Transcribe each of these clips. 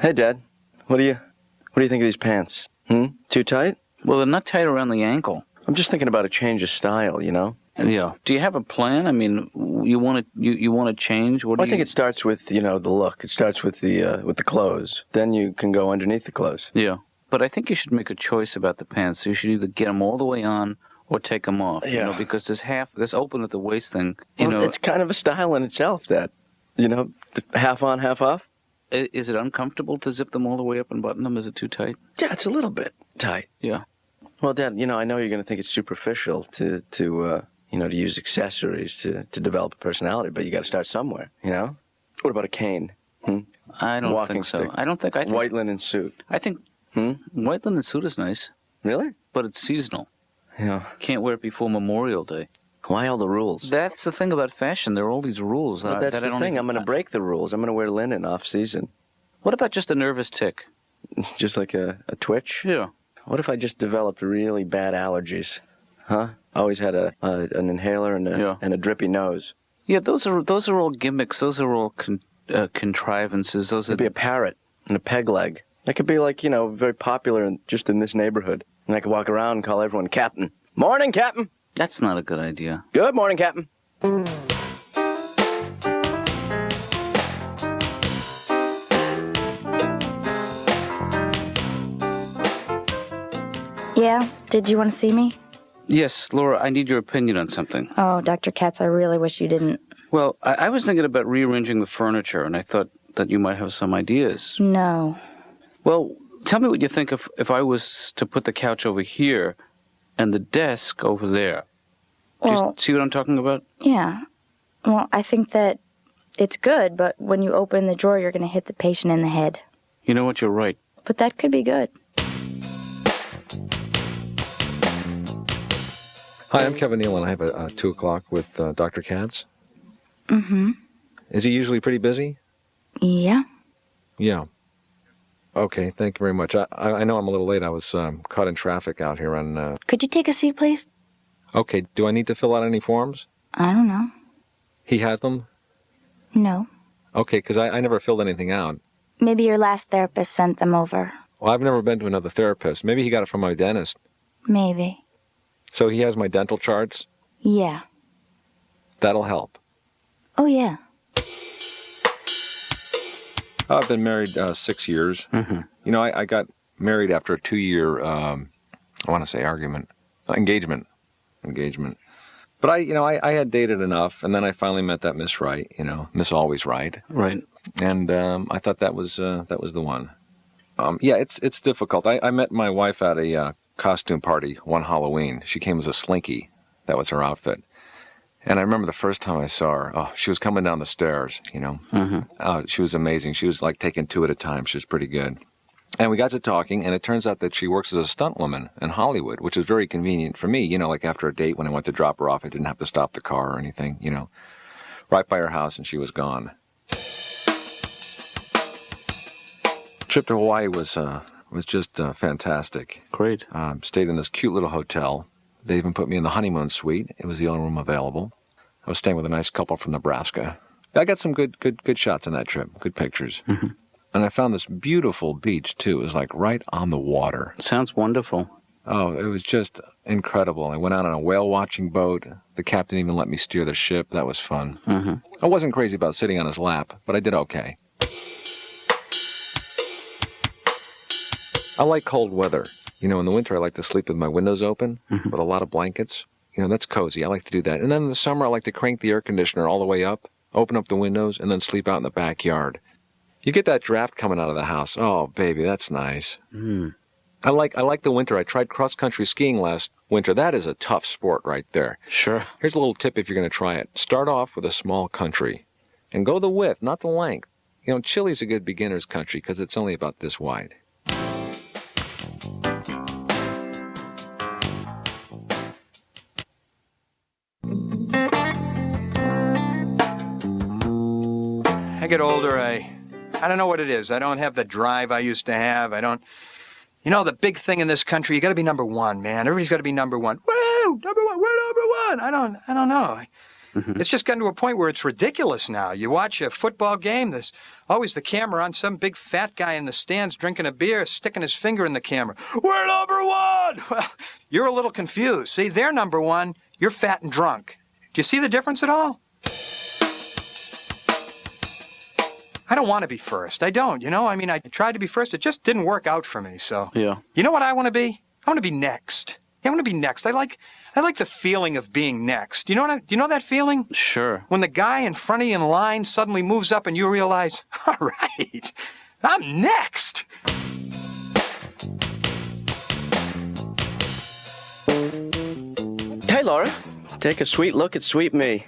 Hey, Dad. What do you think of these pants? Too tight? Well, they're not tight around the ankle. I'm just thinking about a change of style, you know? Yeah. Do you have a plan? I mean, you want to change? I think it starts with, the look. It starts with the clothes. Then you can go underneath the clothes. Yeah. But I think you should make a choice about the pants. You should either get them all the way on or take them off. Yeah. You know, because this open at the waist thing, it's kind of a style in itself, Dad. Half on, half off. Is it uncomfortable to zip them all the way up and button them? Is it too tight? Yeah, it's a little bit tight. Yeah. Well, Dad, I know you're going to think it's superficial to use accessories to develop a personality, but you got to start somewhere, What about a cane? I don't Walking think so. stick. I think white linen suit. I think white linen suit is nice. Really? But it's seasonal. Yeah. Can't wear it before Memorial Day. Why all the rules? That's the thing about fashion. There are all these rules. But that's the thing. I'm going to break the rules. I'm going to wear linen off-season. What about just a nervous tick? Just like a twitch? Yeah. What if I just developed really bad allergies? Huh? Always had an inhaler and a drippy nose. Yeah, those are all gimmicks. Those are all contrivances. Maybe a parrot and a peg leg. That could be very popular just in this neighborhood. And I could walk around and call everyone Captain. Morning, Captain. That's not a good idea. Good morning, Captain. Yeah? Did you want to see me? Yes, Laura, I need your opinion on something. Oh, Dr. Katz, I really wish you didn't. Well, I was thinking about rearranging the furniture, and I thought that you might have some ideas. No. Well, tell me what you think if I was to put the couch over here and the desk over there. Do you see what I'm talking about? Yeah. Well, I think that it's good, but when you open the drawer, you're going to hit the patient in the head. You know what? You're right. But that could be good. Hi, I'm Kevin Nealon. I have a 2 o'clock with Dr. Katz. Mm-hmm. Is he usually pretty busy? Yeah. Yeah. Okay, thank you very much. I know I'm a little late. I was caught in traffic out here on... Could you take a seat, please? Okay, do I need to fill out any forms? I don't know. He has them? No. Okay, because I never filled anything out. Maybe your last therapist sent them over. Well, I've never been to another therapist. Maybe he got it from my dentist. Maybe. So he has my dental charts? Yeah. That'll help. Oh, yeah. I've been married 6 years. Mm-hmm. I got married after a 2-year, I want to say engagement. But I had dated enough, and then I finally met that Miss Right, Miss Always Right. Right. And I thought that was the one. Yeah, it's difficult. I met my wife at a costume party one Halloween. She came as a slinky. That was her outfit. And I remember the first time I saw her, she was coming down the stairs, Mm-hmm. She was amazing. She was like taking 2 at a time. She was pretty good. And we got to talking, and it turns out that she works as a stunt woman in Hollywood, which is very convenient for me. Like after a date when I went to drop her off, I didn't have to stop the car or anything, right by her house, and she was gone. Trip to Hawaii was just fantastic. Great. Stayed in this cute little hotel. They even put me in the honeymoon suite. It was the only room available. I was staying with a nice couple from Nebraska. I got some good shots on that trip, good pictures. Mm-hmm. And I found this beautiful beach, too. It was like right on the water. Sounds wonderful. Oh, it was just incredible. I went out on a whale-watching boat. The captain even let me steer the ship. That was fun. Mm-hmm. I wasn't crazy about sitting on his lap, but I did okay. I like cold weather. In the winter, I like to sleep with my windows open with a lot of blankets. That's cozy. I like to do that. And then in the summer, I like to crank the air conditioner all the way up, open up the windows, and then sleep out in the backyard. You get that draft coming out of the house. Oh, baby, that's nice. Mm. I like the winter. I tried cross-country skiing last winter. That is a tough sport right there. Sure. Here's a little tip if you're going to try it. Start off with a small country and go the width, not the length. Chile's a good beginner's country because it's only about this wide. I get older, I don't know what it is. I don't have the drive I used to have. I don't... the big thing in this country, you got to be number one, man. Everybody's got to be number one. Woo! Number one! We're number one! I don't know. It's just gotten to a point where it's ridiculous now. You watch a football game, there's always the camera on some big fat guy in the stands drinking a beer, sticking his finger in the camera. We're number one! Well, you're a little confused. See, they're number one, you're fat and drunk. Do you see the difference at all? I don't want to be first. I don't, you know? I mean, I tried to be first. It just didn't work out for me, so. Yeah. You know what I want to be? I want to be next. I want to be next. I like the feeling of being next. Do you know that feeling? Sure. When the guy in front of you in line suddenly moves up and you realize, all right, I'm next. Hey, Laura. Take a sweet look at sweet me.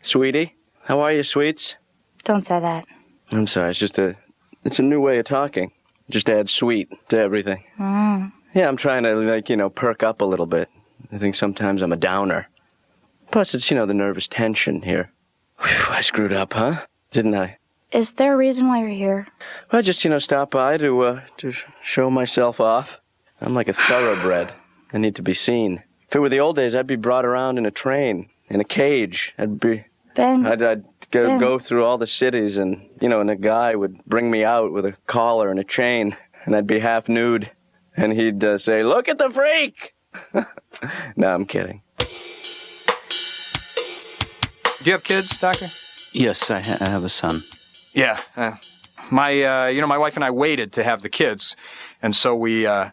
Sweetie, how are you, sweets? Don't say that. I'm sorry, it's a new way of talking. Just add sweet to everything. Yeah, I'm trying to, perk up a little bit. I think sometimes I'm a downer. Plus, it's, the nervous tension here. Whew, I screwed up, huh? Didn't I? Is there a reason why you're here? Well, just, stop by to show myself off. I'm like a thoroughbred. I need to be seen. If it were the old days, I'd be brought around in a train, in a cage. I'd go through all the cities and, and a guy would bring me out with a collar and a chain, and I'd be half nude. And he'd say, "Look at the freak!" No, I'm kidding. Do you have kids, Doctor? Yes, I have a son. Yeah. My wife and I waited to have the kids. And so my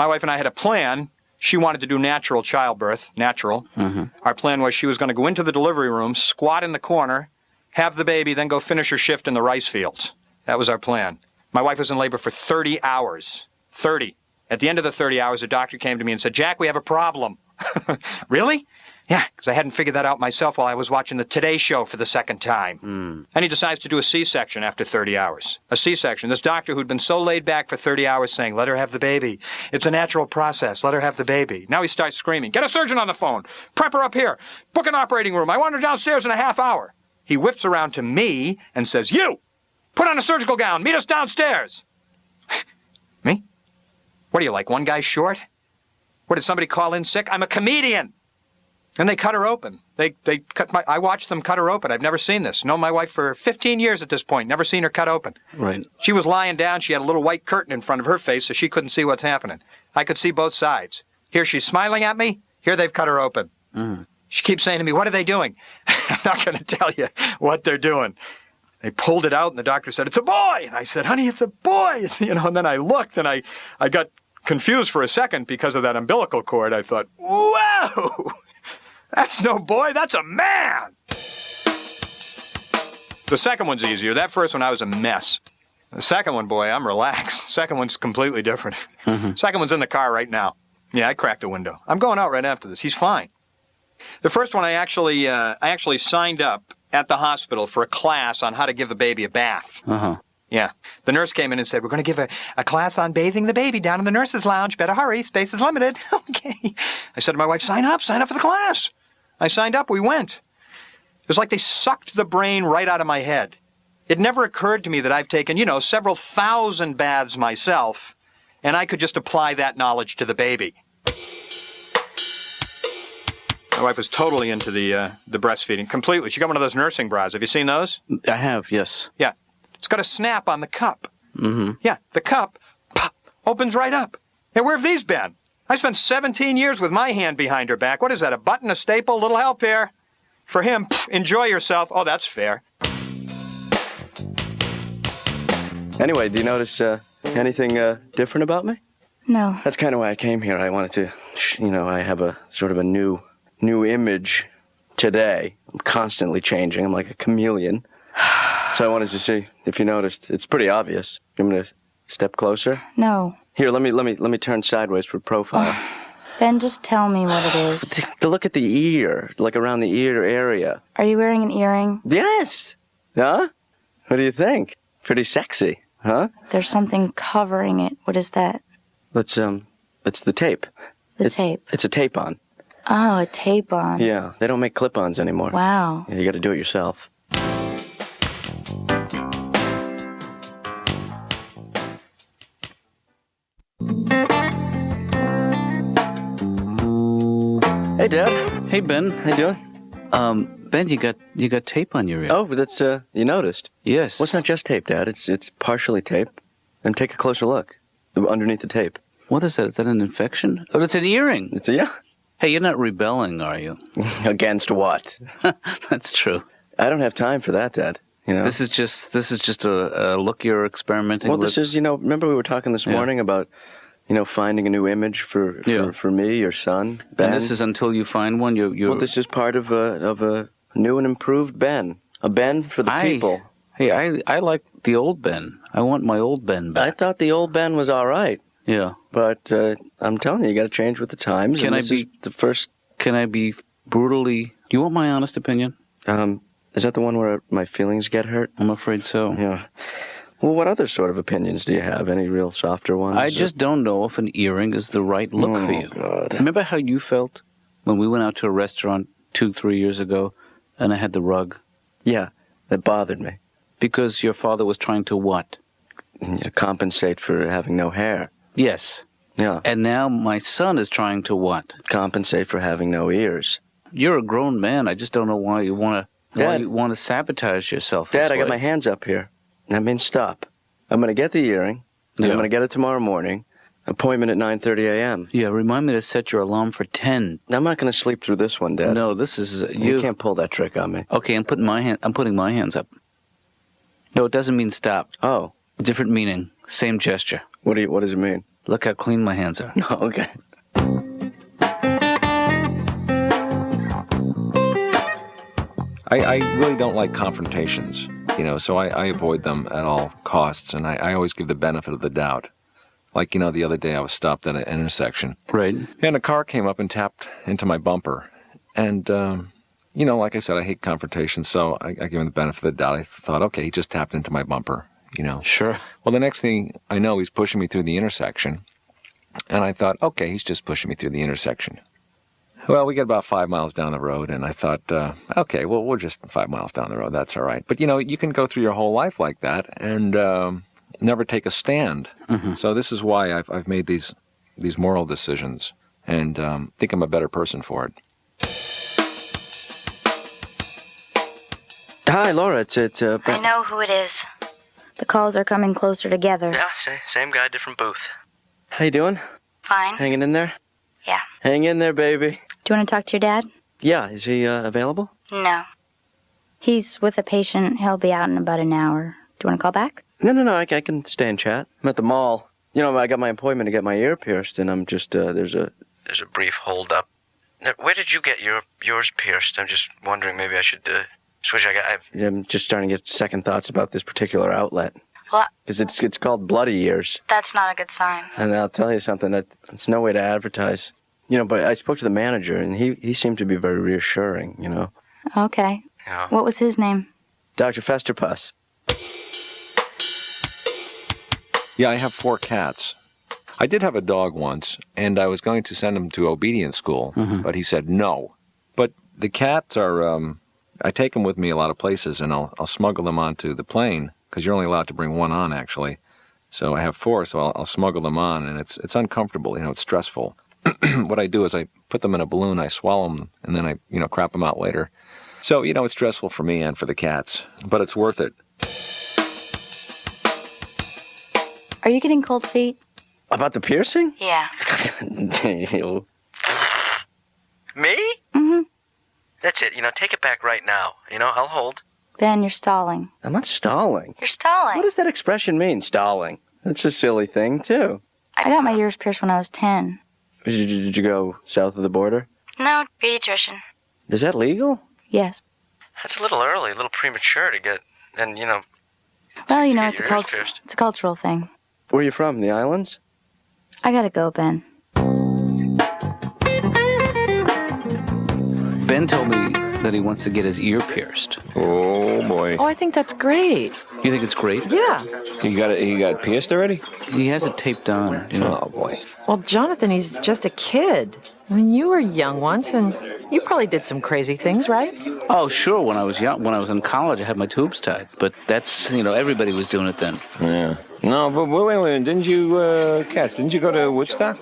wife and I had a plan. She wanted to do natural childbirth, natural. Mm-hmm. Our plan was she was going to go into the delivery room, squat in the corner, have the baby, then go finish her shift in the rice fields. That was our plan. My wife was in labor for 30 hours. 30. At the end of the 30 hours, a doctor came to me and said, "Jack, we have a problem." Really? Yeah, because I hadn't figured that out myself while I was watching the Today Show for the second time. And he decides to do a C-section after 30 hours. A C-section. This doctor who'd been so laid back for 30 hours saying, "Let her have the baby. It's a natural process. Let her have the baby." Now he starts screaming, "Get a surgeon on the phone. Prep her up here. Book an operating room. I want her downstairs in a half hour." He whips around to me and says, "You! Put on a surgical gown. Meet us downstairs." Me? What are you, like one guy short? What, did somebody call in sick? I'm a comedian. And they cut her open. I watched them cut her open. I've never seen this. Known my wife for 15 years at this point. Never seen her cut open. Right. She was lying down. She had a little white curtain in front of her face so she couldn't see what's happening. I could see both sides. Here she's smiling at me. Here they've cut her open. She keeps saying to me, "What are they doing?" I'm not going to tell you what they're doing. They pulled it out, and the doctor said, "It's a boy." And I said, "Honey, it's a boy." And then I looked, and I got confused for a second because of that umbilical cord. I thought, "Whoa! That's no boy, that's a man!" The second one's easier. That first one, I was a mess. The second one, boy, I'm relaxed. Second one's completely different. Second one's in the car right now. Yeah, I cracked the window. I'm going out right after this. He's fine. The first one, I actually signed up at the hospital for a class on how to give a baby a bath. Yeah. The nurse came in and said, "We're going to give a class on bathing the baby down in the nurse's lounge. Better hurry. Space is limited." Okay. I said to my wife, sign up for the class. I signed up. We went. It was like they sucked the brain right out of my head. It never occurred to me that I've taken, several thousand baths myself, and I could just apply that knowledge to the baby. My wife was totally into the breastfeeding, completely. She got one of those nursing bras. Have you seen those? I have, yes. Yeah. It's got a snap on the cup. Yeah, the cup pop, opens right up. Hey, where have these been? I spent 17 years with my hand behind her back. What is that, a button, a staple? Little help here. For him, enjoy yourself. Oh, that's fair. Anyway, do you notice anything different about me? No. That's kind of why I came here. I wanted to, I have a sort of a new image today. I'm constantly changing. I'm like a chameleon. So I wanted to see if you noticed. It's pretty obvious. You want me to step closer? No. Here, let me turn sideways for profile. Ben, just tell me what it is. To look at the ear, like around the ear area. Are you wearing an earring? Yes. Huh? What do you think? Pretty sexy, huh? There's something covering it. What is that? It's the tape. Tape. It's a tape-on. Oh, a tape-on. Yeah, they don't make clip-ons anymore. Wow. Yeah, you got to do it yourself. Hey, Dad. Hey, Ben. How you doing? Ben, you got tape on your ear. Oh, that's, you noticed? Yes. Well, it's not just tape, Dad. It's partially tape. And take a closer look underneath the tape. What is that? Is that an infection? Oh, it's an earring. Yeah. Hey, you're not rebelling, are you? Against what? That's true. I don't have time for that, Dad. You know? This is just a look you're experimenting with. Well, this is, remember we were talking this morning about, finding a new image for me, your son, Ben. And this is until you find one. Well, this is part of a new and improved Ben. A Ben for the people. Hey, I like the old Ben. I want my old Ben back. I thought the old Ben was all right. Yeah. But I'm telling you got to change with the times. Can I be the first? Can I be brutally? Do you want my honest opinion? Is that the one where my feelings get hurt? I'm afraid so. Yeah. Well, what other sort of opinions do you have? Any real softer ones? I just don't know if an earring is the right look for you. Oh, God. Remember how you felt when we went out to a restaurant 2-3 years ago and I had the rug? Yeah, that bothered me. Because your father was trying to what? Compensate for having no hair. Yes. Yeah. And now my son is trying to what? Compensate for having no ears. You're a grown man. I just don't know why you want to sabotage yourself this Dad, I got way. my hands up here. That means stop. I'm going to get the earring. And I'm going to get it tomorrow morning. Appointment at 9:30 a.m. Yeah, remind me to set your alarm for 10. I'm not going to sleep through this one, Dad. No, this is... You can't pull that trick on me. Okay, I'm putting my hands up. No, it doesn't mean stop. Oh. Different meaning. Same gesture. What does it mean? Look how clean my hands are. Okay. I really don't like confrontations, so I avoid them at all costs, and I always give the benefit of the doubt. Like, the other day I was stopped at an intersection. Right. And a car came up and tapped into my bumper. And, like I said, I hate confrontations, so I give him the benefit of the doubt. I thought, okay, he just tapped into my bumper, Sure. Well, the next thing I know, he's pushing me through the intersection. And I thought, okay, he's just pushing me through the intersection. Well, we get about 5 miles down the road, and I thought, okay, well, we're just 5 miles down the road. That's all right. But, you can go through your whole life like that and never take a stand. Mm-hmm. So this is why I've made these moral decisions and think I'm a better person for it. Hi, Laura. It's I know who it is. The calls are coming closer together. Yeah, same guy, different booth. How you doing? Fine. Hanging in there? Yeah. Hang in there, baby. Do you want to talk to your dad? Yeah, is he available? No. He's with a patient. He'll be out in about an hour. Do you want to call back? No, I can stay and chat. I'm at the mall. I got my appointment to get my ear pierced, and I'm just, there's a brief hold-up. Where did you get yours pierced? I'm just wondering, maybe I should switch. I'm just starting to get second thoughts about this particular outlet. What? Because it's called Bloody Ears. That's not a good sign. And I'll tell you something, it's no way to advertise. But I spoke to the manager, and he seemed to be very reassuring, Okay. Yeah. What was his name? Dr. Festerpuss. Yeah, I have 4 cats. I did have a dog once, and I was going to send him to obedience school, but he said no. But the cats are, I take them with me a lot of places, and I'll smuggle them onto the plane, because you're only allowed to bring 1 on, actually. So I have 4, so I'll smuggle them on, and it's uncomfortable, it's stressful. What I do is I put them in a balloon, I swallow them, and then I, crap them out later. So, it's stressful for me and for the cats, but it's worth it. Are you getting cold feet? About the piercing? Yeah. Me? Mm-hmm. That's it. Take it back right now. I'll hold. Ben, you're stalling. I'm not stalling. You're stalling. What does that expression mean, stalling? That's a silly thing, too. I got my ears pierced when I was 10. Did you go south of the border? No, pediatrician. Is that legal? Yes. That's a little early, a little premature to get, and, Well, to it's a cultural thing. Where are you from, the islands? I gotta go, Ben. Ben told me that he wants to get his ear pierced. Oh, boy. Oh, I think that's great. You think it's great? Yeah. You got it pierced already? He has it taped on. Oh, boy. Well, Jonathan, he's just a kid. I mean, you were young once, and you probably did some crazy things, right? Oh, sure. When I was young, when I was in college, I had my tubes tied. But that's, everybody was doing it then. Yeah. No, but wait. Didn't you, Katz, didn't you go to Woodstock?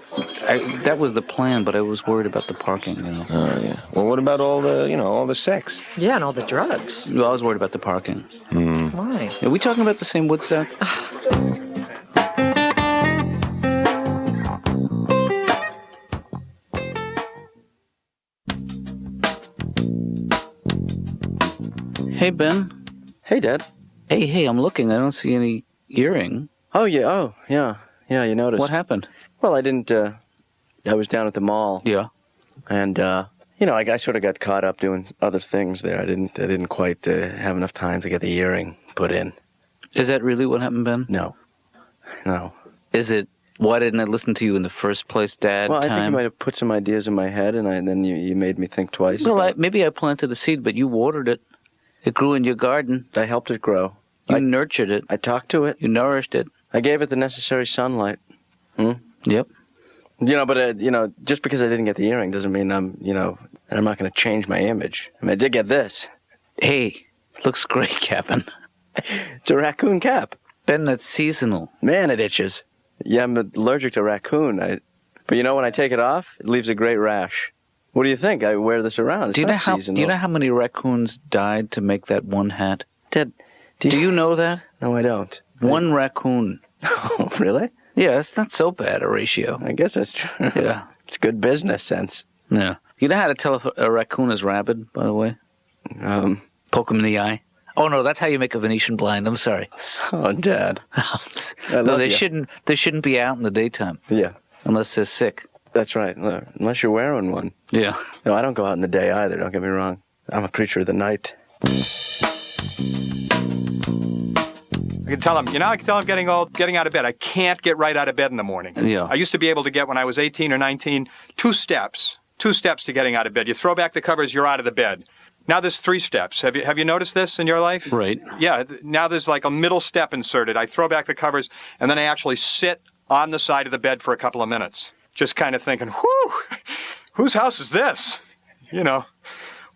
That was the plan, but I was worried about the parking, Oh, yeah. Well, what about all the sex? Yeah, and all the drugs. Well, I was worried about the parking. Why? Are we talking about the same Woodstock? Hey, Ben. Hey, Dad. Hey, I'm looking. I don't see any earring. Oh, yeah. Yeah, you noticed. What happened? Well, I didn't, I was down at the mall. Yeah. And, I sort of got caught up doing other things there. I didn't quite have enough time to get the earring put in. Is that really what happened, Ben? No. Is it, why didn't I listen to you in the first place, Dad? Well, I think you might have put some ideas in my head, and then you made me think twice. Well, maybe I planted the seed, but you watered it. It grew in your garden. I helped it grow. You nurtured it. I talked to it. You nourished it. I gave it the necessary sunlight. Yep. But just because I didn't get the earring doesn't mean I'm not going to change my image. I mean, I did get this. Hey, looks great, Captain. It's a raccoon cap. Ben, that's seasonal. Man, it itches. Yeah, I'm allergic to raccoon. But when I take it off, it leaves a great rash. What do you think? I wear this around. It's not seasonal. Do you know how many raccoons died to make that one hat? Dad, do you know that? No, I don't. One raccoon. Oh, really? Yeah, it's not so bad a ratio. I guess that's true. Yeah. It's good business sense. Yeah. You know how to tell if a raccoon is rabid, by the way? Poke him in the eye. Oh, no, that's how you make a Venetian blind. I'm sorry. Oh, Dad. No, they shouldn't be out in the daytime. Yeah. Unless they're sick. That's right. Unless you're wearing one. Yeah. No, I don't go out in the day either, don't get me wrong. I'm a creature of the night. I can tell him getting old, getting out of bed. I can't get right out of bed in the morning. Yeah. I used to be able to get, when I was 18 or 19, 2 steps to getting out of bed. You throw back the covers, you're out of the bed. Now there's 3 steps. Have you noticed this in your life? Right. Yeah, now there's like a middle step inserted. I throw back the covers, and then I actually sit on the side of the bed for a couple of minutes. Just kind of thinking, whew, whose house is this?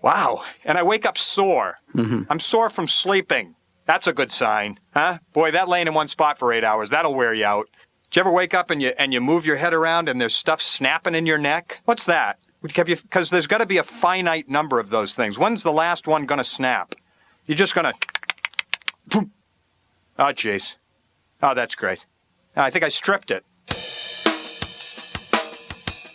Wow. And I wake up sore. Mm-hmm. I'm sore from sleeping. That's a good sign, huh? Boy, that laying in one spot for 8 hours, that'll wear you out. Did you ever wake up and you move your head around and there's stuff snapping in your neck? What's that? Because there's got to be a finite number of those things. When's the last one going to snap? You're just going to... Oh, jeez. Oh, that's great. I think I stripped it.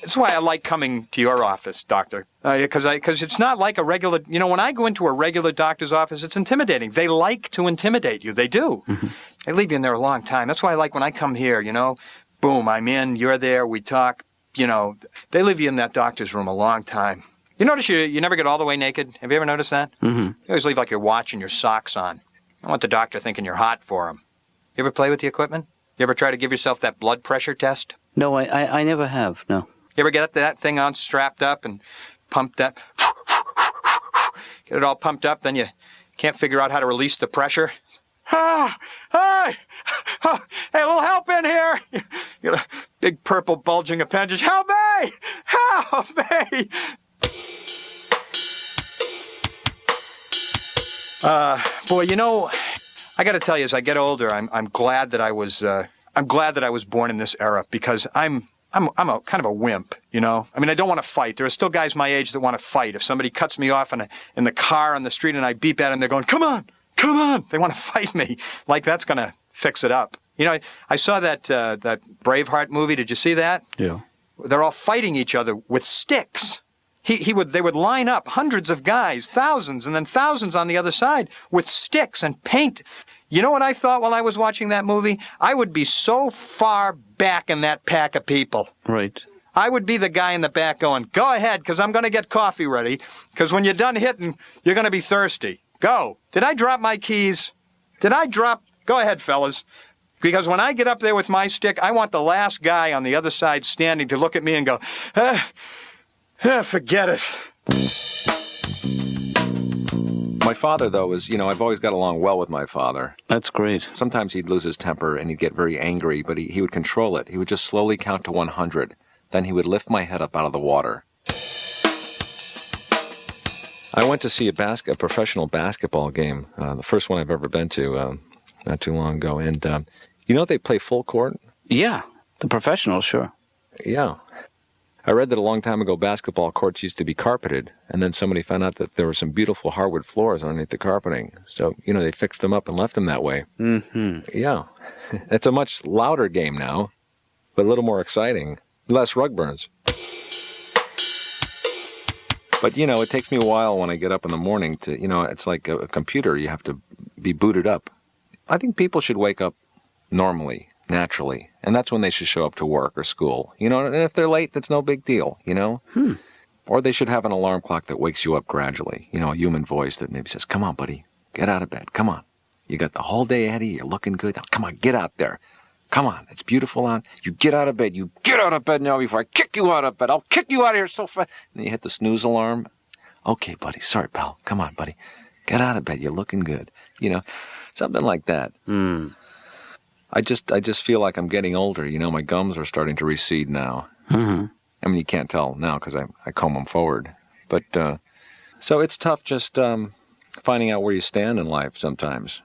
That's why I like coming to your office, doctor. Because it's not like a regular... when I go into a regular doctor's office, it's intimidating. They like to intimidate you. They do. Mm-hmm. They leave you in there a long time. That's why I like when I come here, boom, I'm in, you're there, we talk. They leave you in that doctor's room a long time. You notice you never get all the way naked? Have you ever noticed that? Mm-hmm. You always leave like your watch and your socks on. I want the doctor thinking you're hot for him. You ever play with the equipment? You ever try to give yourself that blood pressure test? No, I never have, no. You ever get that thing on, strapped up, and pump that? Get it all pumped up, then you can't figure out how to release the pressure? Hey, a little help in here. You got a big purple bulging appendage. Help me! Help me! Boy, I got to tell you, as I get older, I'm glad that I was born in this era, because I'm a kind of a wimp, I mean, I don't want to fight. There are still guys my age that want to fight. If somebody cuts me off in the car on the street and I beep at them, they're going, come on. They want to fight me. Like that's going to fix it up. I saw that Braveheart movie. Did you see that? Yeah. They're all fighting each other with sticks. They would line up hundreds of guys, thousands, and then thousands on the other side with sticks and paint. You know what I thought while I was watching that movie? I would be so far back in that pack of people. Right. I would be the guy in the back going, go ahead, because I'm going to get coffee ready, because when you're done hitting, you're going to be thirsty. Go. Did I drop my keys? Go ahead, fellas. Because when I get up there with my stick, I want the last guy on the other side standing to look at me and go, forget it. My father, though, I've always got along well with my father. That's great. Sometimes he'd lose his temper and he'd get very angry, but he would control it. He would just slowly count to 100. Then he would lift my head up out of the water. I went to see a professional basketball game, the first one I've ever been to, not too long ago. And you know they play full court? Yeah, the professionals, sure. Yeah. I read that a long time ago basketball courts used to be carpeted, and then somebody found out that there were some beautiful hardwood floors underneath the carpeting. So, they fixed them up and left them that way. Mm-hmm. Yeah. It's a much louder game now, but a little more exciting. Less rug burns. But, it takes me a while when I get up in the morning to, it's like a computer. You have to be booted up. I think people should wake up normally, naturally, and that's when they should show up to work or school. And if they're late, that's no big deal, Or they should have an alarm clock that wakes you up gradually, a human voice that maybe says, come on, buddy, get out of bed, come on. You got the whole day ahead of you, you're looking good. Now, come on, get out there. Come on, it's beautiful out. You get out of bed. You get out of bed now before I kick you out of bed. I'll kick you out of here so fast. And then you hit the snooze alarm. Okay, buddy. Sorry, pal. Come on, buddy. Get out of bed. You're looking good. Something like that. I just feel like I'm getting older. My gums are starting to recede now. Mm-hmm. I mean, you can't tell now because I comb them forward. But, so it's tough just finding out where you stand in life sometimes,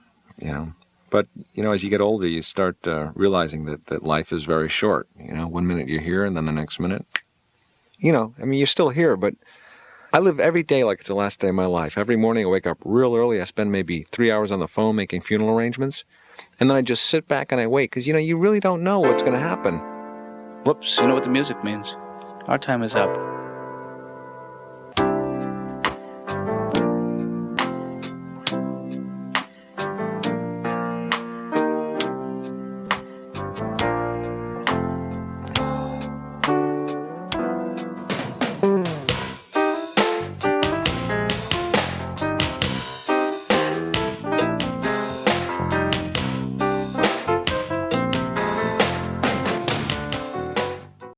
But, as you get older, you start realizing that life is very short. 1 minute you're here and then the next minute, you're still here, but I live every day like it's the last day of my life. Every morning I wake up real early. I spend maybe 3 hours on the phone making funeral arrangements. And then I just sit back and I wait because, you really don't know what's going to happen. Whoops, you know what the music means. Our time is up.